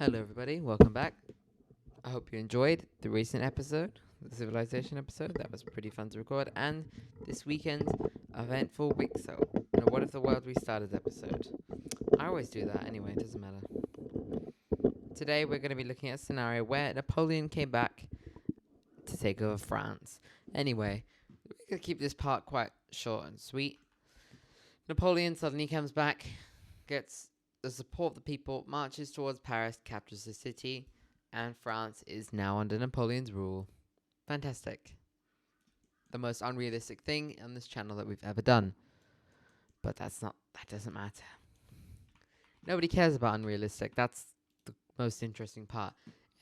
Hello, everybody. Welcome back. I hope you enjoyed the recent episode, the Civilization episode. That was pretty fun to record. And this weekend's eventful week. So, what if the world restarted episode? I always do that anyway, it doesn't matter. Today, we're going to be looking at a scenario where Napoleon came back to take over France. Anyway, we're going to keep this part quite short and sweet. Napoleon suddenly comes back, gets the support of the people, marches towards Paris, captures the city, and France is now under Napoleon's rule. Fantastic. The most unrealistic thing on this channel that we've ever done. But that doesn't matter. Nobody cares about unrealistic. That's the most interesting part.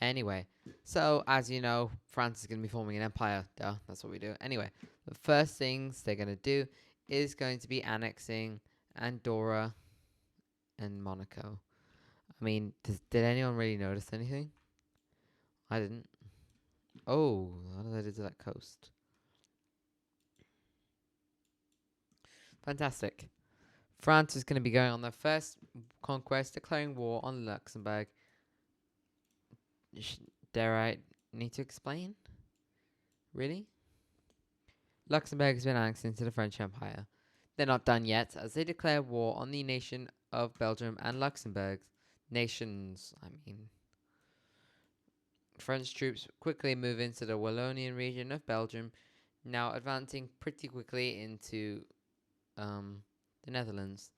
Anyway, so as you know, France is going to be forming an empire. Duh, that's what we do. Anyway, the first things they're going to do is going to be annexing Andorra and Monaco. I mean, did anyone really notice anything? I didn't. Oh, what did I do to that coast? Fantastic. France is going to be going on their first conquest, declaring war on Luxembourg. Dare I need to explain? Really? Luxembourg has been annexed into the French Empire. They're not done yet, as they declare war on the nation of Belgium and Luxembourg. Nations, I mean. French troops quickly move into the Wallonian region of Belgium, now advancing pretty quickly into the Netherlands.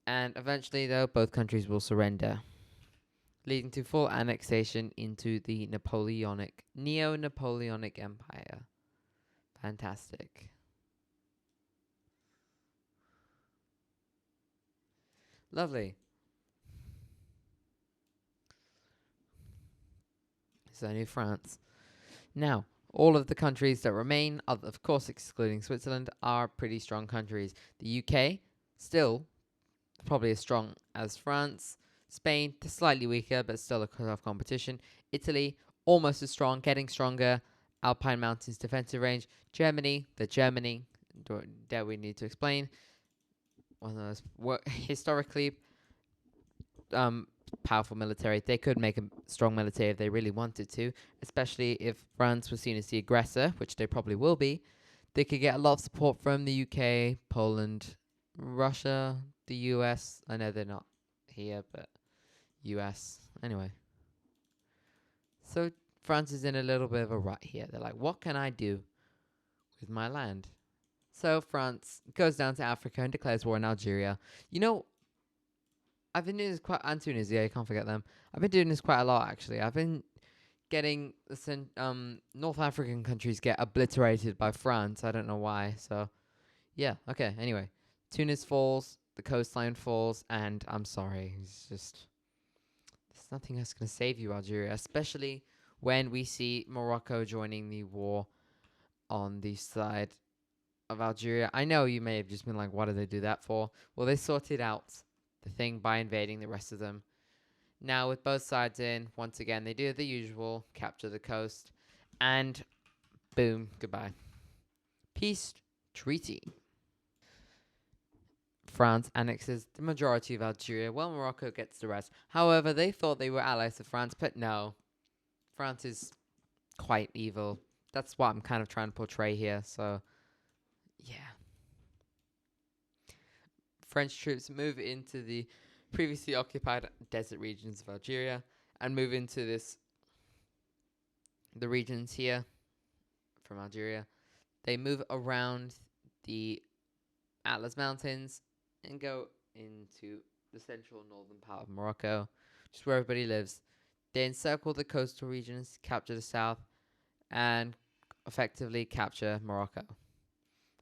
And eventually, though, both countries will surrender, leading to full annexation into the Neo-Napoleonic Empire. Fantastic. Lovely. So New France. Now, all of the countries that remain, of course excluding Switzerland, are pretty strong countries. The UK, still probably as strong as France. Spain, slightly weaker, but still a tough competition. Italy, almost as strong, getting stronger. Alpine Mountains defensive range. Germany, that we need to explain. One of those historically powerful military. They could make a strong military if they really wanted to, especially if France was seen as the aggressor, which they probably will be. They could get a lot of support from the UK, Poland, Russia, the US. I know they're not here, but US. Anyway. So France is in a little bit of a rut here. They're like, what can I do with my land? So France goes down to Africa and declares war on Algeria. You know, I've been doing this quite, and Tunisia, you can't forget them. I've been doing this quite a lot, actually. I've been getting North African countries get obliterated by France. I don't know why. So, yeah, okay. Anyway, Tunis falls, the coastline falls, and I'm sorry. It's just, there's nothing else going to save you, Algeria, especially when we see Morocco joining the war on the side of Algeria. I know you may have just been like, what did they do that for? Well, they sorted out the thing by invading the rest of them. Now, with both sides in, once again, they do the usual, capture the coast, and boom, goodbye. Peace treaty. France annexes the majority of Algeria, while Morocco gets the rest. However, they thought they were allies of France, but no. France is quite evil. That's what I'm kind of trying to portray here, so yeah. French troops move into the previously occupied desert regions of Algeria and move into the regions here from Algeria. They move around the Atlas Mountains and go into the central northern part of Morocco, which is where everybody lives. They encircle the coastal regions, capture the south, and effectively capture Morocco.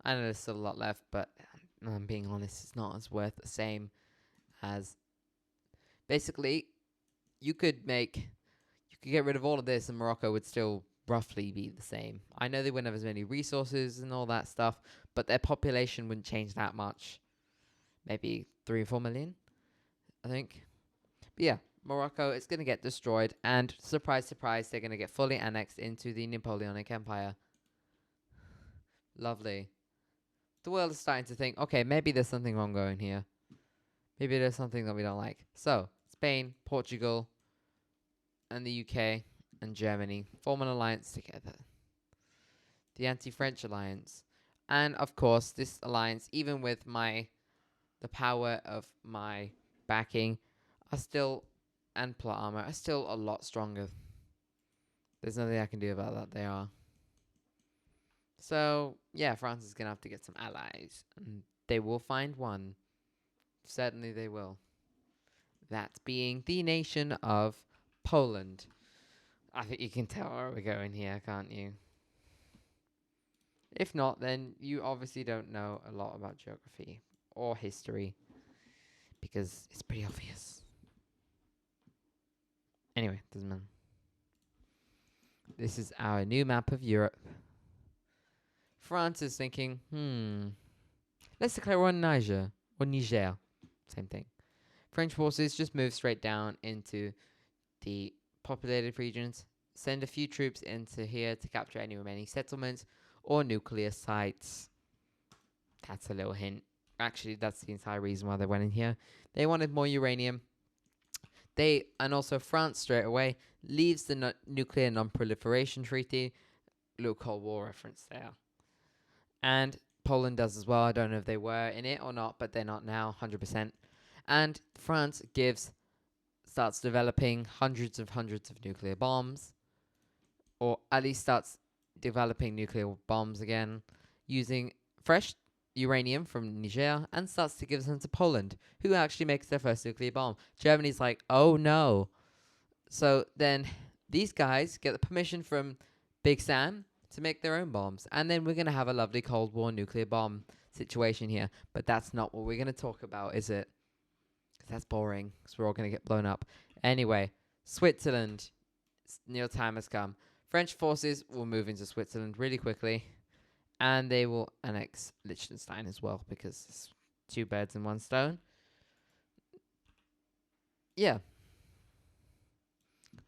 I know there's still a lot left, but I'm being honest, it's not as worth the same as. Basically, you could get rid of all of this and Morocco would still roughly be the same. I know they wouldn't have as many resources and all that stuff, but their population wouldn't change that much. Maybe 3 or 4 million, I think. But yeah, Morocco is going to get destroyed, and surprise, surprise, they're going to get fully annexed into the Napoleonic Empire. Lovely. The world is starting to think, okay, maybe there's something wrong going here. Maybe there's something that we don't like. So, Spain, Portugal, and the UK and Germany form an alliance together. The anti-French alliance. And of course, this alliance, even with the power of my backing, are still, and plot armor, are still a lot stronger. There's nothing I can do about that. They are. So, yeah, France is going to have to get some allies. And they will find one. Certainly they will. That being the nation of Poland. I think you can tell where we're going here, can't you? If not, then you obviously don't know a lot about geography or history. Because it's pretty obvious. Anyway, doesn't matter. This is our new map of Europe. France is thinking, let's declare war on Niger. Or Niger. Same thing. French forces just move straight down into the populated regions, send a few troops into here to capture any remaining settlements or nuclear sites. That's a little hint. Actually, that's the entire reason why they went in here. They wanted more uranium. And also France straight away leaves the nuclear non-proliferation treaty. Little Cold War reference there. And Poland does as well. I don't know if they were in it or not, but they're not now, 100%. And France starts developing hundreds of nuclear bombs, or at least starts developing nuclear bombs again, using fresh uranium from Niger, and starts to give them to Poland, who actually makes their first nuclear bomb. Germany's like, oh no. So then these guys get the permission from Big Sam to make their own bombs. And then we're going to have a lovely Cold War nuclear bomb situation here. But that's not what we're going to talk about, is it? Because that's boring, because we're all going to get blown up. Anyway, Switzerland. Your time has come. French forces will move into Switzerland really quickly. And they will annex Liechtenstein as well, because it's 2 birds in 1 stone. Yeah.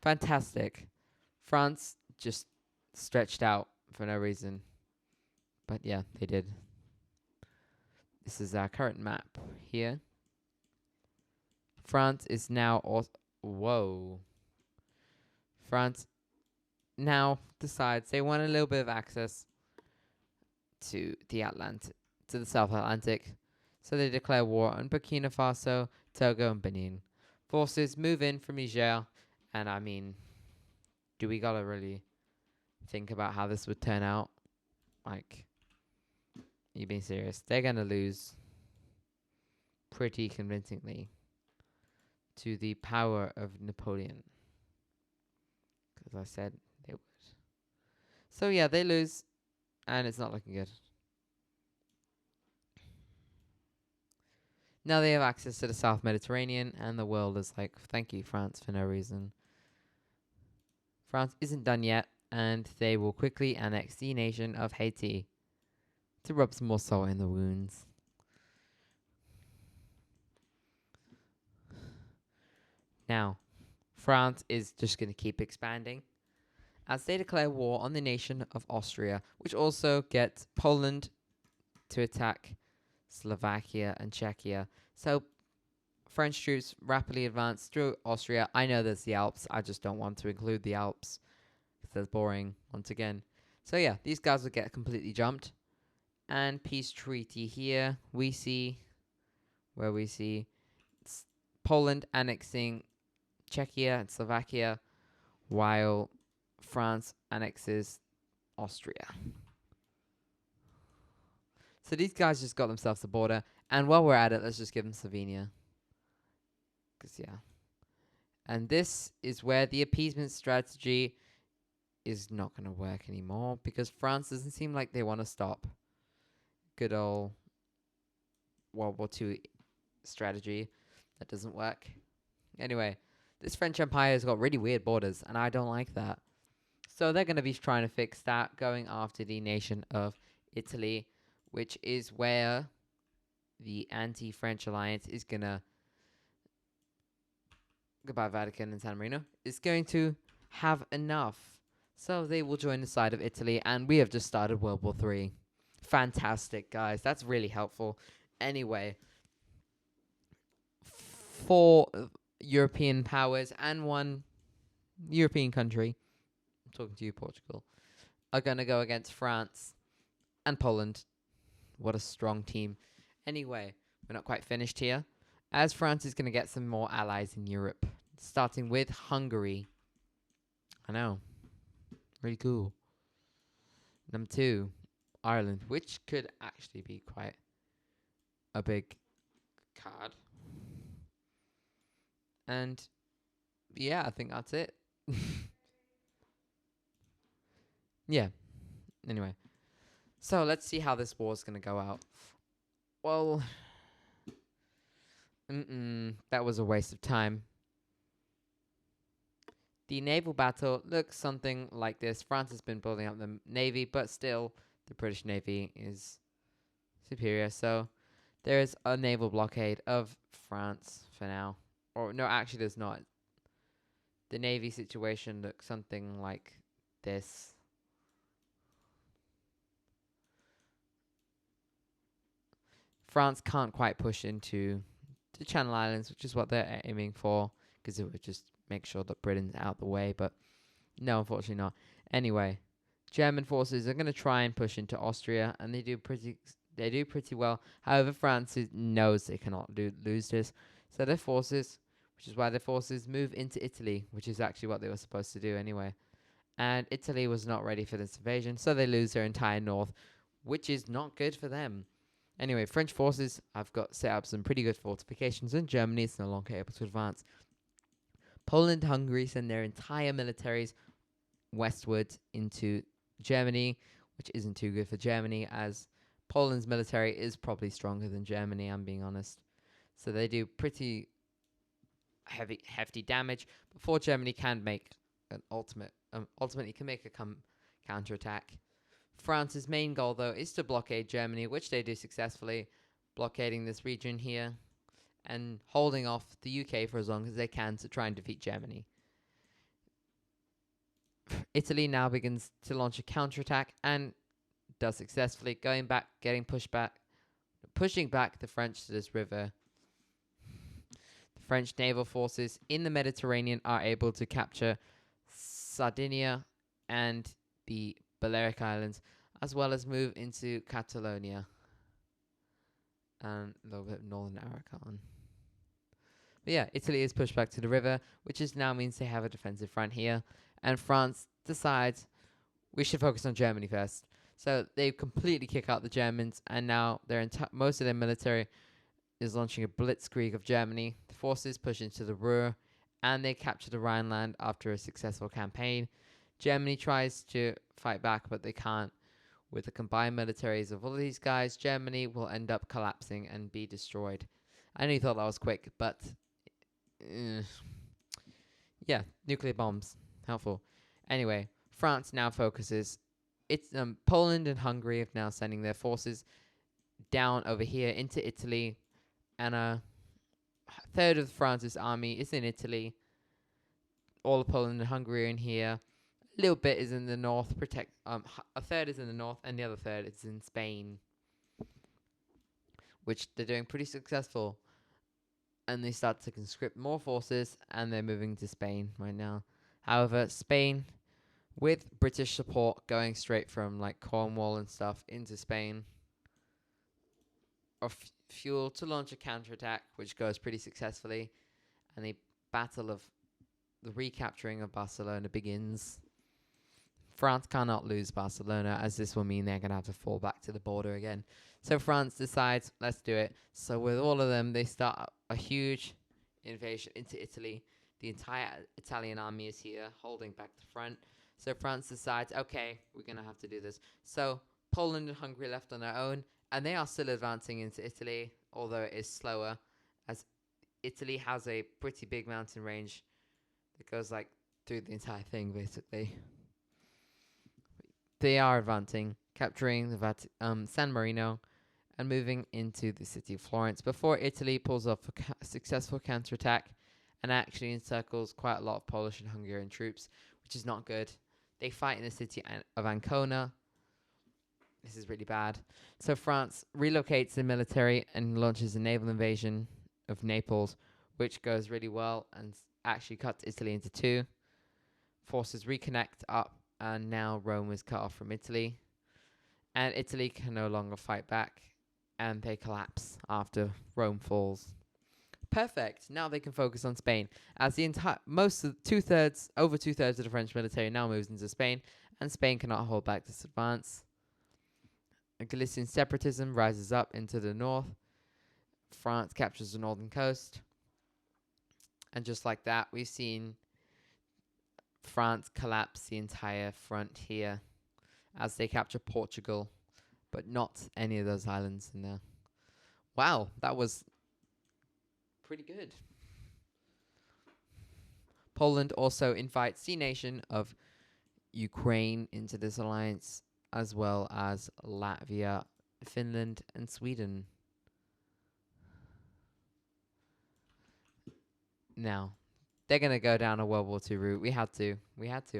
Fantastic. France just stretched out for no reason. But yeah, they did. This is our current map here. France is now whoa. France now decides they want a little bit of access to the South Atlantic. So they declare war on Burkina Faso, Togo, and Benin. Forces move in from Niger, and I mean, do we gotta really think about how this would turn out? Like, you being serious? They're gonna lose pretty convincingly to the power of Napoleon. Because I said they would. So yeah, they lose, and it's not looking good. Now they have access to the South Mediterranean, and the world is like, thank you, France, for no reason. France isn't done yet, and they will quickly annex the nation of Haiti to rub some more salt in the wounds. Now, France is just going to keep expanding as they declare war on the nation of Austria, which also gets Poland to attack Slovakia and Czechia. So French troops rapidly advance through Austria. I know there's the Alps. I just don't want to include the Alps because that's boring once again. So yeah, these guys will get completely jumped. And peace treaty here we see Poland annexing Czechia and Slovakia while France annexes Austria. So these guys just got themselves a border. And while we're at it, let's just give them Slovenia. Because, yeah. And this is where the appeasement strategy is not going to work anymore. Because France doesn't seem like they want to stop. Good old World War II strategy. That doesn't work. Anyway, this French Empire has got really weird borders. And I don't like that. So they're going to be trying to fix that. Going after the nation of Italy. Which is where the anti-French alliance is going to, goodbye Vatican and San Marino, is going to have enough. So they will join the side of Italy, and we have just started World War III. Fantastic, guys. That's really helpful. Anyway, European powers and one European country, I'm talking to you, Portugal, are going to go against France and Poland. What a strong team. Anyway, we're not quite finished here, as France is going to get some more allies in Europe, starting with Hungary. I know. Really cool. Number 2, Ireland, which could actually be quite a big card. And yeah, I think that's it. Yeah. Anyway, so let's see how this war is going to go out. Well, that was a waste of time. The naval battle looks something like this. France has been building up the navy, but still, the British navy is superior. So there is a naval blockade of France for now. Or no, actually, there's not. The navy situation looks something like this. France can't quite push into the Channel Islands, which is what they're aiming for, because it would just make sure that Britain's out the way. But no, unfortunately not. Anyway, German forces are going to try and push into Austria, and they do pretty well. However, France knows they cannot lose this, so their forces, which is why their forces move into Italy, which is actually what they were supposed to do anyway. And Italy was not ready for this invasion, so they lose their entire north, which is not good for them. Anyway, French forces have got set up some pretty good fortifications, and Germany is no longer able to advance. Poland and Hungary send their entire militaries westward into Germany, which isn't too good for Germany, as Poland's military is probably stronger than Germany, I'm being honest. So they do pretty hefty damage before Germany can make an ultimately can make a counterattack. France's main goal, though, is to blockade Germany, which they do successfully, blockading this region here and holding off the UK for as long as they can to try and defeat Germany. Italy now begins to launch a counterattack and does successfully, pushing back the French to this river. The French naval forces in the Mediterranean are able to capture Sardinia and the Balearic Islands, as well as move into Catalonia and a little bit of northern Aragon. But yeah, Italy is pushed back to the river, which now means they have a defensive front here. And France decides we should focus on Germany first. So they completely kick out the Germans, and now most of their military is launching a blitzkrieg of Germany. The forces push into the Ruhr, and they capture the Rhineland after a successful campaign. Germany tries to fight back, but they can't. With the combined militaries of all of these guys, Germany will end up collapsing and be destroyed. I know you thought that was quick, but yeah, nuclear bombs, helpful. Anyway, France now focuses. Poland and Hungary are now sending their forces down over here into Italy, and a third of France's army is in Italy. All of Poland and Hungary are in here. A little bit is in the north. A third is in the north, and the other third is in Spain, which they're doing pretty successful. And they start to conscript more forces, and they're moving to Spain right now. However, Spain, with British support going straight from like Cornwall and stuff into Spain, are fuel to launch a counterattack, which goes pretty successfully, and the battle of the recapturing of Barcelona begins. France cannot lose Barcelona, as this will mean they're going to have to fall back to the border again. So France decides, let's do it. So with all of them, they start a huge invasion into Italy. The entire Italian army is here, holding back the front. So France decides, okay, we're going to have to do this. So Poland and Hungary left on their own, and they are still advancing into Italy, although it is slower, as Italy has a pretty big mountain range that goes like through the entire thing, basically. They are advancing, capturing the San Marino, and moving into the city of Florence before Italy pulls off a successful counterattack and actually encircles quite a lot of Polish and Hungarian troops, which is not good. They fight in the city of Ancona. This is really bad. So France relocates the military and launches a naval invasion of Naples, which goes really well and actually cuts Italy into two. Forces reconnect up, and now Rome is cut off from Italy. And Italy can no longer fight back, and they collapse after Rome falls. Perfect. Now they can focus on Spain, as the entire most of over 2/3 of the French military now moves into Spain, and Spain cannot hold back this advance. Galician separatism rises up into the north. France captures the northern coast, and just like that, we've seen France collapse the entire front here as they capture Portugal, but not any of those islands in there. Wow, that was pretty good. Poland also invites the nation of Ukraine into this alliance, as well as Latvia, Finland, and Sweden. Now, they're going to go down a World War II route. We had to.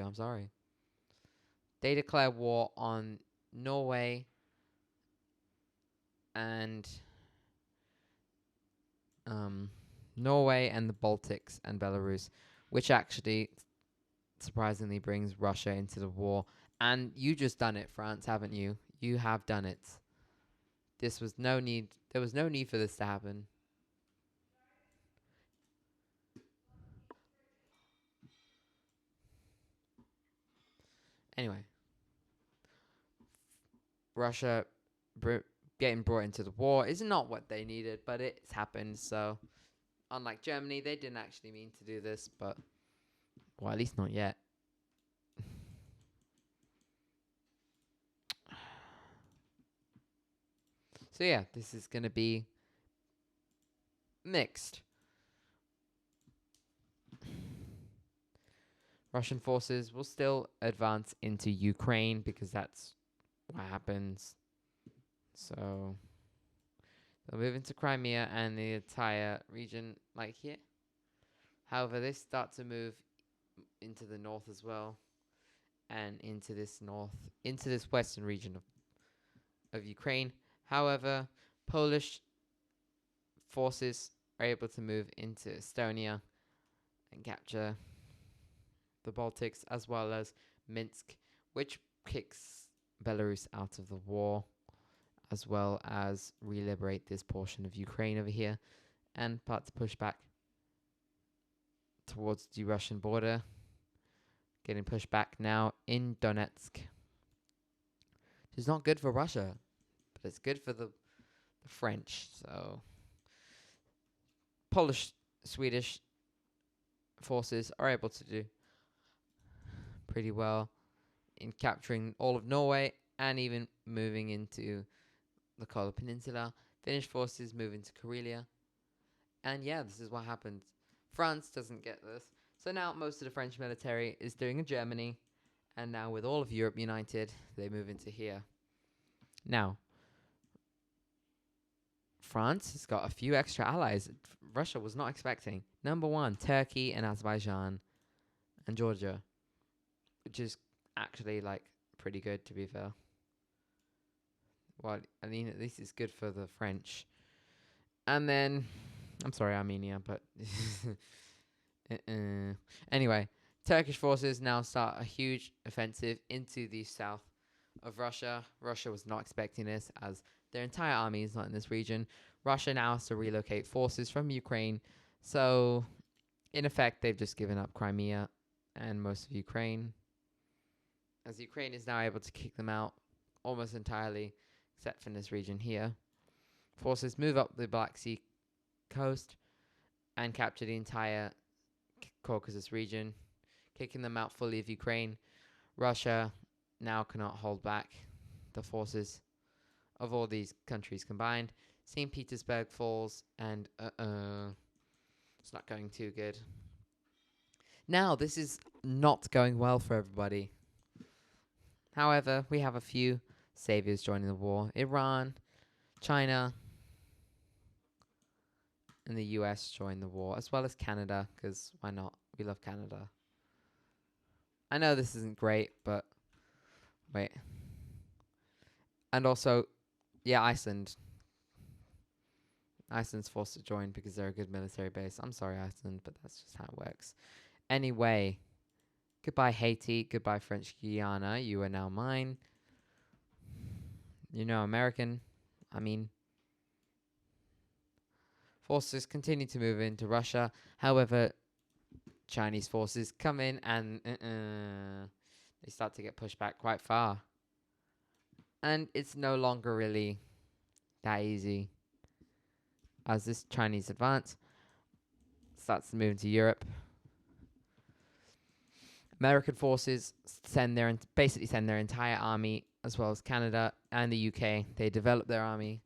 I'm sorry. They declare war on Norway and the Baltics and Belarus, which actually surprisingly brings Russia into the war. And you just done it, France, haven't you? You have done it. There was no need for this to happen. Anyway, Russia getting brought into the war is not what they needed, but it's happened. So, unlike Germany, they didn't actually mean to do this, but, well, at least not yet. So yeah, this is going to be mixed. Russian forces will still advance into Ukraine because that's what happens. So they'll move into Crimea and the entire region like here. However, they start to move into the north as well, and into this western region of Ukraine. However, Polish forces are able to move into Estonia and capture the Baltics, as well as Minsk, which kicks Belarus out of the war, as well as re-liberate this portion of Ukraine over here, and start to push back towards the Russian border, getting pushed back now in Donetsk. It's not good for Russia, but it's good for the French. So Polish, Swedish forces are able to do pretty well in capturing all of Norway and even moving into the Kola Peninsula. Finnish forces move into Karelia. And yeah, this is what happened. France doesn't get this. So now most of the French military is doing in Germany. And now with all of Europe united, they move into here. Now, France has got a few extra allies Russia was not expecting. Number one, Turkey and Azerbaijan and Georgia, which is actually like pretty good, to be fair. Well, I mean, at least it's good for the French. And then, I'm sorry, Armenia, but anyway, Turkish forces now start a huge offensive into the south of Russia. Russia was not expecting this, as their entire army is not in this region. Russia now has to relocate forces from Ukraine. So, in effect, they've just given up Crimea and most of Ukraine, as Ukraine is now able to kick them out almost entirely, except for this region here. Forces move up the Black Sea coast and capture the entire Caucasus region, kicking them out fully of Ukraine. Russia now cannot hold back the forces of all these countries combined. St. Petersburg falls, and it's not going too good. Now, this is not going well for everybody. However, we have a few saviors joining the war. Iran, China, and the US join the war, as well as Canada, because why not? We love Canada. I know this isn't great, but wait. And also, yeah, Iceland. Iceland's forced to join because they're a good military base. I'm sorry, Iceland, but that's just how it works. Anyway, goodbye, Haiti. Goodbye, French Guiana. You are now mine. You know, American. I mean, forces continue to move into Russia. However, Chinese forces come in and they start to get pushed back quite far. And it's no longer really that easy as this Chinese advance starts to move into Europe. American forces basically send their entire army, as well as Canada and the UK. They develop their army.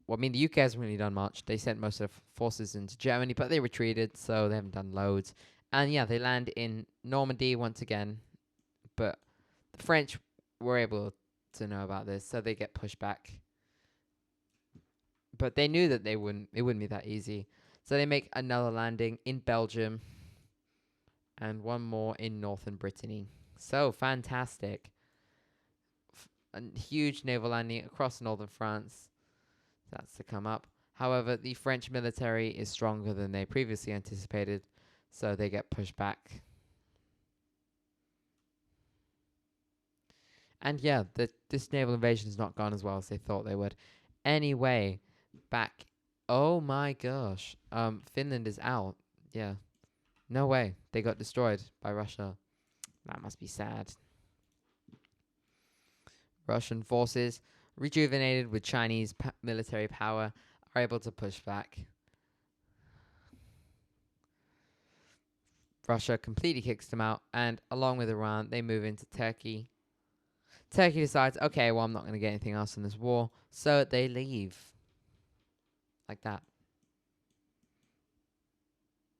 Well, I mean, the UK hasn't really done much. They sent most of their forces into Germany, but they retreated, so they haven't done loads. And yeah, they land in Normandy once again. But the French were able to know about this, so they get pushed back. But they knew that it wouldn't be that easy. So they make another landing in Belgium and one more in northern Brittany. So fantastic. A huge naval landing across northern France. That's to come up. However, the French military is stronger than they previously anticipated, so they get pushed back. And yeah, this naval invasion has not gone as well as they thought they would. Anyway, back. Oh my gosh. Finland is out. Yeah. No way. They got destroyed by Russia. That must be sad. Russian forces, rejuvenated with Chinese military power, are able to push back. Russia completely kicks them out, and along with Iran, they move into Turkey. Turkey decides, okay, well, I'm not going to get anything else in this war, so they leave. Like that.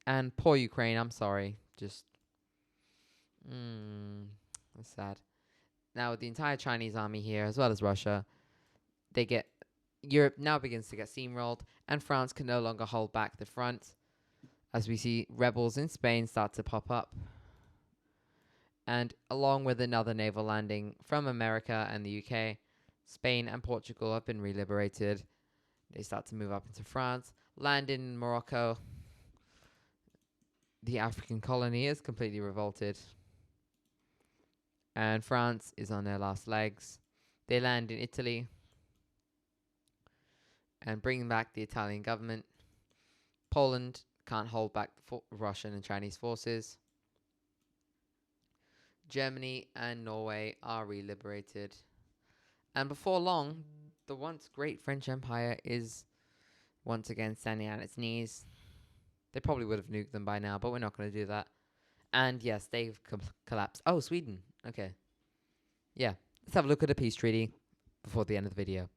And poor Ukraine, I'm sorry. Just, that's sad. Now, with the entire Chinese army here, as well as Russia, Europe now begins to get steamrolled, and France can no longer hold back the front, as we see rebels in Spain start to pop up. And along with another naval landing from America and the UK, Spain and Portugal have been reliberated. They start to move up into France, land in Morocco. The African colony is completely revolted, and France is on their last legs. They land in Italy and bring back the Italian government. Poland can't hold back the Russian and Chinese forces. Germany and Norway are reliberated. And before long, the once great French Empire is once again standing on its knees. They probably would have nuked them by now, but we're not going to do that. And yes, they've collapsed. Oh, Sweden. Okay. Yeah. Let's have a look at the peace treaty before the end of the video.